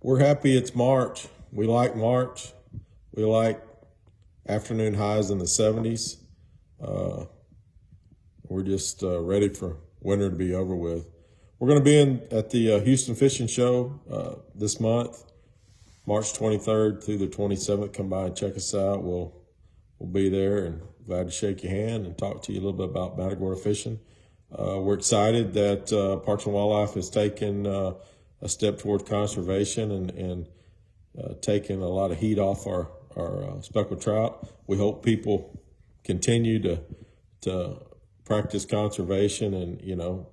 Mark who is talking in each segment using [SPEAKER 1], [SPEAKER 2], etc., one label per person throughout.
[SPEAKER 1] We're happy it's March. We like March. We like afternoon highs in the 70s. We're just ready for winter to be over with. We're going to be at the Houston Fishing Show this month, March 23rd through the 27th. Come by and check us out. We'll be there and glad to shake your hand and talk to you a little bit about Matagorda fishing. We're excited that Parks and Wildlife has taken a step toward conservation and taking a lot of heat off our speckled trout. We hope people continue to practice conservation and,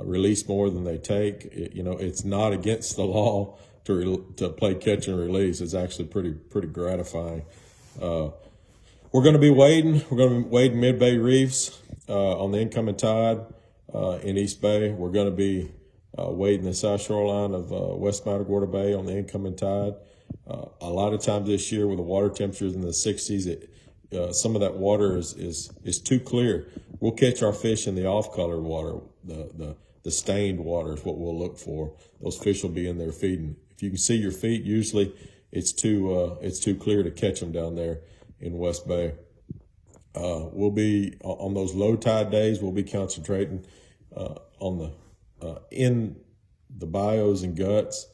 [SPEAKER 1] release more than they take. It's not against the law to play catch and release. It's actually pretty gratifying. We're going to be wading. We're going to be wading mid-bay reefs on the incoming tide in East Bay. We're going to be wading the south shoreline of West Matagorda Bay on the incoming tide. A lot of times this year with the water temperatures in the 60s, some of that water is too clear. We'll catch our fish in the off-colored water. The stained water is what we'll look for. Those fish will be in there feeding. If you can see your feet, usually it's too clear to catch them down there in West Bay. We'll be on those low tide days. We'll be concentrating on in the bios and guts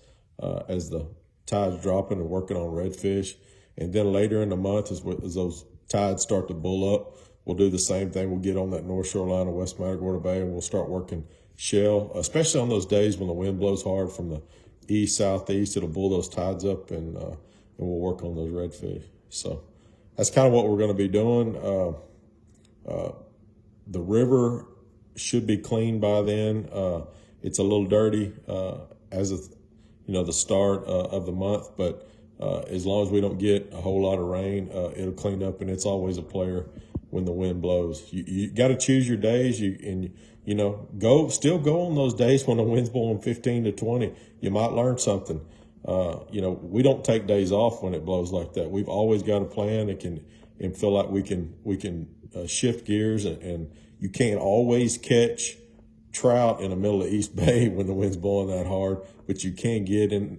[SPEAKER 1] as the tide's dropping and working on redfish. And then later in the month, as those tides start to bull up, we'll do the same thing. We'll get on that north shoreline of West Matagorda Bay and we'll start working shell, especially on those days when the wind blows hard from the east, southeast. It'll bull those tides up and we'll work on those redfish. So that's kind of what we're going to be doing. The river should be clean by then. It's a little dirty as of the start of the month, but as long as we don't get a whole lot of rain, it'll clean up, and it's always a player when the wind blows. You got to choose your days. Still go on those days when the wind's blowing 15 to 20. You might learn something. We don't take days off when it blows like that. We've always got a plan and feel like we can shift gears, and you can't always catch trout in the middle of East Bay when the wind's blowing that hard, but you can get in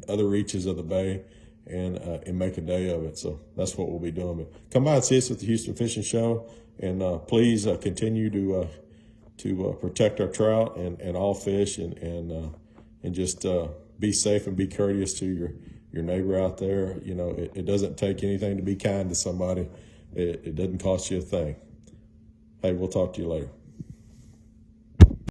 [SPEAKER 1] other reaches of the bay and make a day of it. So that's what we'll be doing. But come by and see us at the Houston Fishing Show, and please continue to protect our trout and all fish, and just be safe and be courteous to your neighbor out there. It doesn't take anything to be kind to somebody. It doesn't cost you a thing. Hey, we'll talk to you later.